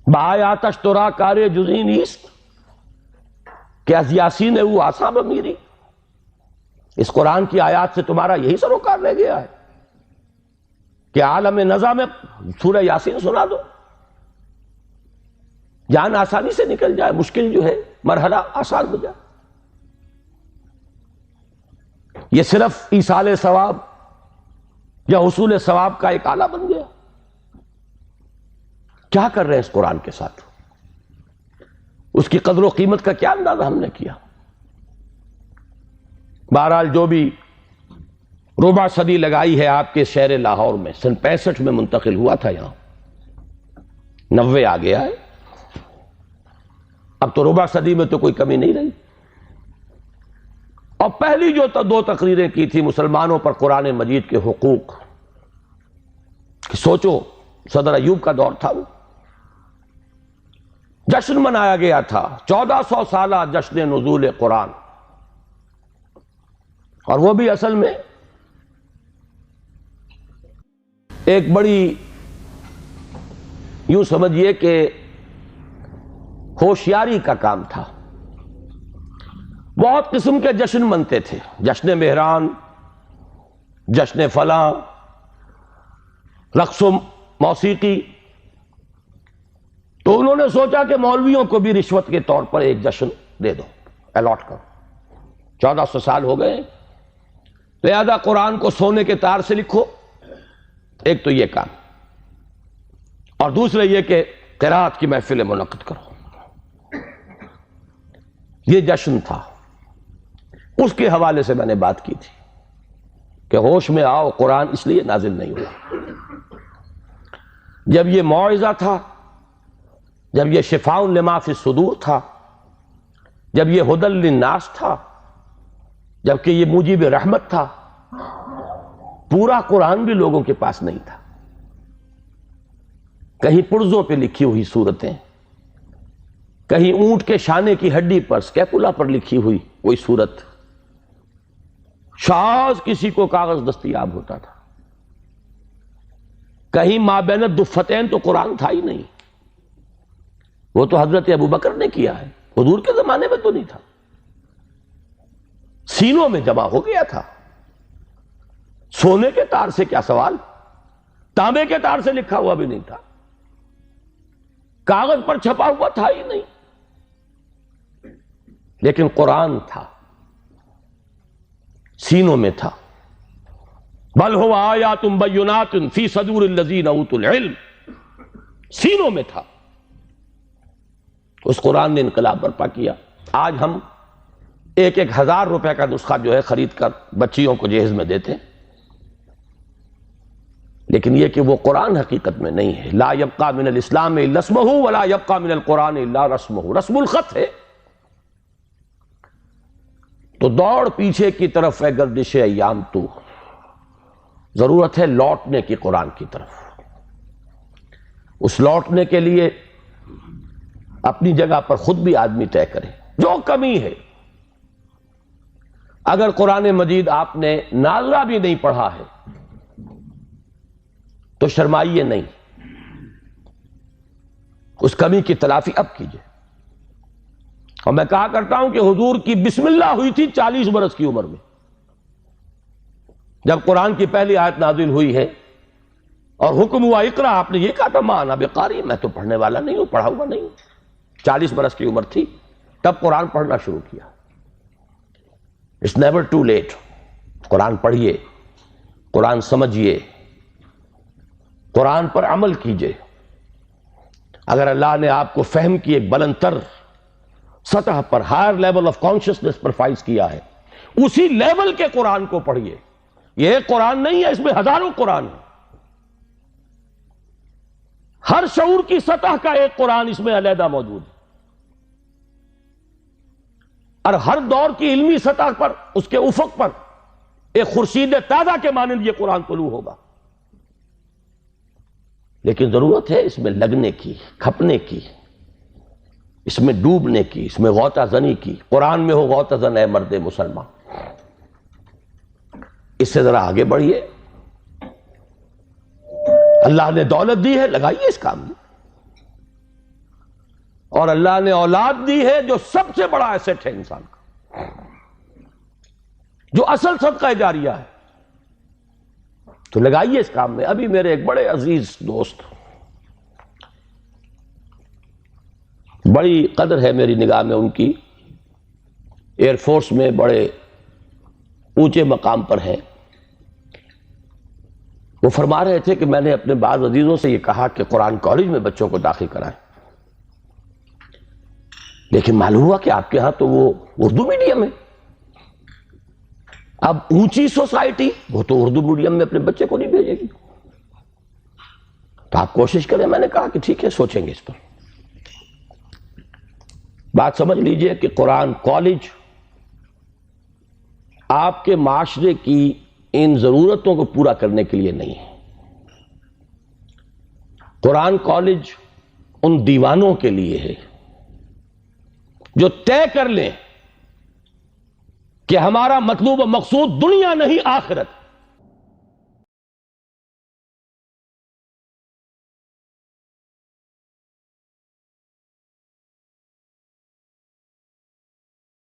بآیاتش ترا کار جزی نیست، کہ از یاسین او آساں بمیری، اس قرآن کی آیات سے تمہارا یہی سروکار رہ گیا ہے کہ عالم نزا میں سورہ یاسین سنا دو، جان آسانی سے نکل جائے، مشکل جو ہے مرحلہ آسان ہو جائے۔ یہ صرف ایصال ثواب یا حصول ثواب کا ایک آلہ بن گیا۔ کیا کر رہے ہیں اس قرآن کے ساتھ؟ اس کی قدر و قیمت کا کیا اندازہ ہم نے کیا؟ بہرحال جو بھی ربع صدی لگائی ہے آپ کے شہر لاہور میں، سن 65 میں منتقل ہوا تھا، یہاں 90 آ گیا ہے، اب تو ربع صدی میں تو کوئی کمی نہیں رہی۔ اور پہلی جو 2 تقریریں کی تھی مسلمانوں پر قرآن مجید کے حقوق، کہ سوچو صدر ایوب کا دور تھا، وہ جشن منایا گیا تھا، 1400 سالہ جشن نزول قرآن، اور وہ بھی اصل میں ایک بڑی یوں سمجھیے کہ ہوشیاری کا کام تھا۔ بہت قسم کے جشن منتے تھے، جشن مہران، جشن فلاں، رقص و موسیقی، تو انہوں نے سوچا کہ مولویوں کو بھی رشوت کے طور پر ایک جشن دے دو، الاٹ کرو، 1400 سال ہو گئے، لہذا قرآن کو سونے کے تار سے لکھو، ایک تو یہ کام، اور دوسرے یہ کہ قرات کی محفل منعقد کرو۔ یہ جشن تھا، اس کے حوالے سے میں نے بات کی تھی کہ ہوش میں آؤ، قرآن اس لیے نازل نہیں ہوا۔ جب یہ موعظہ تھا، جب یہ شفاء لما فی الصدور تھا، جب یہ ھدی للناس تھا، جبکہ یہ موجب رحمت تھا، پورا قرآن بھی لوگوں کے پاس نہیں تھا۔ کہیں پرزوں پہ لکھی ہوئی صورتیں، کہیں اونٹ کے شانے کی ہڈی پر سکیپولا پر لکھی ہوئی کوئی صورت، شاذ کسی کو کاغذ دستیاب ہوتا تھا، کہیں مابین الدفتین تو قرآن تھا ہی نہیں۔ وہ تو حضرت ابوبکر نے کیا ہے، حضور کے زمانے میں تو نہیں تھا، سینوں میں جمع ہو گیا تھا۔ سونے کے تار سے کیا سوال، تانبے کے تار سے لکھا ہوا بھی نہیں تھا، کاغذ پر چھپا ہوا تھا ہی نہیں، لیکن قرآن تھا، سینوں میں تھا۔ بل هو آیات بینات فی صدور الذین اوتوا العلم، سینوں میں تھا۔ اس قرآن نے انقلاب برپا کیا۔ آج ہم 1,000 روپے کا نسخہ جو ہے خرید کر بچیوں کو جہیز میں دیتے ہیں، لیکن یہ کہ وہ قرآن حقیقت میں نہیں ہے۔ لا یبقى من الاسلام الا اسمہ ولا یبقى من القرآن الا رسمہ، رسم الخط ہے۔ تو دوڑ پیچھے کی طرف ہے گردش ایام تو، ضرورت ہے لوٹنے کی قرآن کی طرف۔ اس لوٹنے کے لیے اپنی جگہ پر خود بھی آدمی طے کرے جو کمی ہے۔ اگر قرآن مجید آپ نے ناظرہ بھی نہیں پڑھا ہے تو شرمائیے نہیں، اس کمی کی تلافی اب کیجئے۔ اور میں کہا کرتا ہوں کہ حضور کی بسم اللہ ہوئی تھی 40 برس کی عمر میں، جب قرآن کی پہلی آیت نازل ہوئی ہے اور حکم ہوا اقرا، آپ نے یہ کہا تھا ما انا بقاری، میں تو پڑھنے والا نہیں ہوں، پڑھا ہوا نہیں ہوں۔ 40 برس کی عمر تھی تب قرآن پڑھنا شروع کیا۔ It's never too late۔ قرآن پڑھیے، قرآن سمجھیے، قرآن پر عمل کیجئے۔ اگر اللہ نے آپ کو فہم کی ایک بلند تر سطح پر، ہائر لیول آف کانشسنس پر فائز کیا ہے، اسی لیول کے قرآن کو پڑھیے۔ یہ ایک قرآن نہیں ہے، اس میں ہزاروں قرآن ہیں۔ ہر شعور کی سطح کا ایک قرآن اس میں علیحدہ موجود ہے، اور ہر دور کی علمی سطح پر، اس کے افق پر ایک خورشید تازہ کے مانند یہ قرآن طلوع ہوگا۔ لیکن ضرورت ہے اس میں لگنے کی، کھپنے کی، اس میں ڈوبنے کی، اس میں غوطہ زنی کی۔ قرآن میں ہو غوطہ زن اے مرد مسلمان۔ اس سے ذرا آگے بڑھیے، اللہ نے دولت دی ہے، لگائیے اس کام میں۔ اور اللہ نے اولاد دی ہے جو سب سے بڑا ایسٹ ہے انسان کا، جو اصل صدقہ جاریہ ہے، تو لگائیے اس کام میں۔ ابھی میرے ایک بڑے عزیز دوست، بڑی قدر ہے میری نگاہ میں ان کی، ایئر فورس میں بڑے اونچے مقام پر ہیں، وہ فرما رہے تھے کہ میں نے اپنے بعض عزیزوں سے یہ کہا کہ قرآن کالج میں بچوں کو داخل کرائیں، لیکن معلوم ہوا کہ آپ کے ہاں تو وہ اردو میڈیم ہے۔ اب اونچی سوسائٹی وہ تو اردو میڈیم میں اپنے بچے کو نہیں بھیجے گی، تو آپ کوشش کریں۔ میں نے کہا کہ ٹھیک ہے، سوچیں گے اس پر۔ بات سمجھ لیجئے کہ قرآن کالج آپ کے معاشرے کی ان ضرورتوں کو پورا کرنے کے لیے نہیں ہے۔ قرآن کالج ان دیوانوں کے لیے ہے جو طے کر لیں کہ ہمارا مطلوب و مقصود دنیا نہیں آخرت۔